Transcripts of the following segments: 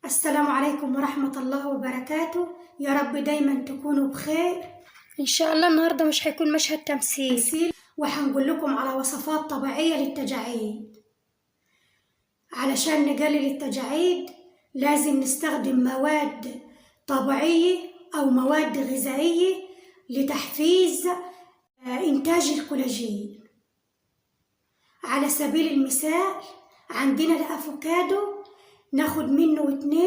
السلام عليكم ورحمة الله وبركاته. يا رب دايما تكونوا بخير إن شاء الله. النهاردة مش هيكون مشهد تمثيل، وهنقول لكم على وصفات طبيعية للتجاعيد. علشان نقلل التجاعيد لازم نستخدم مواد طبيعية أو مواد غذائية لتحفيز إنتاج الكولاجين. على سبيل المثال عندنا الأفوكادو، ناخد منه 2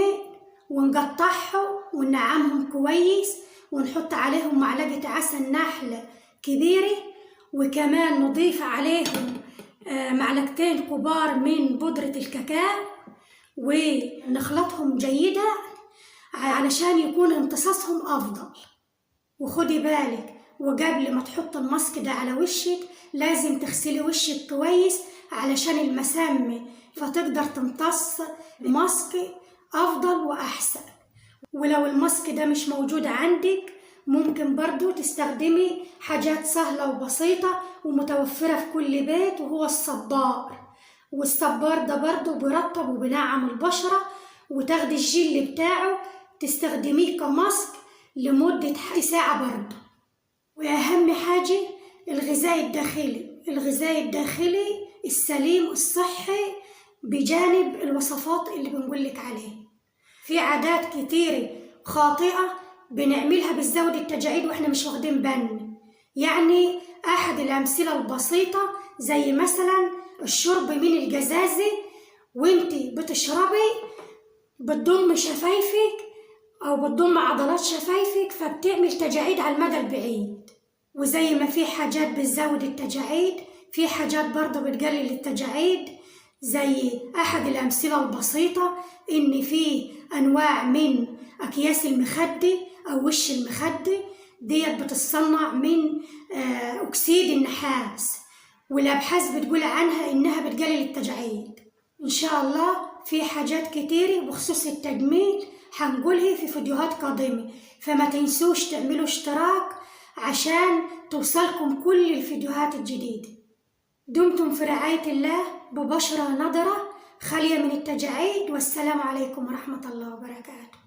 ونقطعهم وننعمهم كويس ونحط عليهم معلقة عسل نحل كبيرة، وكمان نضيف عليهم 2 معلقتين كبار من بودرة الكاكاو ونخلطهم جيدا علشان يكون امتصاصهم أفضل. وخدي بالك وقبل ما تحط الماسك ده على وشك لازم تغسلي وشك كويس علشان المسام فتقدر تمتص ماسك أفضل وأحسن. ولو الماسك ده مش موجود عندك ممكن برضو تستخدمي حاجات سهلة وبسيطة ومتوفرة في كل بيت، وهو الصبار. والصبار ده برضو بيرطب وبينعم البشرة، وتاخدي الجل بتاعه تستخدميه كماسك لمدة ساعة برضو. وأهم حاجة الغذاء الداخلي السليم الصحي بجانب الوصفات اللي بنقولك عليها. في عادات كتيرة خاطئة بنعملها بتزود التجاعيد واحنا مش واخدين بالنا. يعني أحد الأمثلة البسيطة زي مثلا الشرب من الجزازة وانتي بتشربي بتضم شفايفك أو بتضم عضلات شفايفك، فبتعمل تجاعيد على المدى البعيد. وزي ما في حاجات بتزود التجاعيد في حاجات برضه بتقلل التجاعيد. زي أحد الأمثلة البسيطة إن في أنواع من أكياس المخدة أو وش المخدة ديت بتتصنع من أكسيد النحاس، والأبحاث بتقول عنها إنها بتقلل التجاعيد. إن شاء الله في حاجات كتيرة بخصوص التجميل هنقولها في فيديوهات قادمة، فما تنسوش تعملوا اشتراك عشان توصلكم كل الفيديوهات الجديدة. دمتم في رعاية الله ببشرة نضرة خالية من التجاعيد، والسلام عليكم ورحمة الله وبركاته.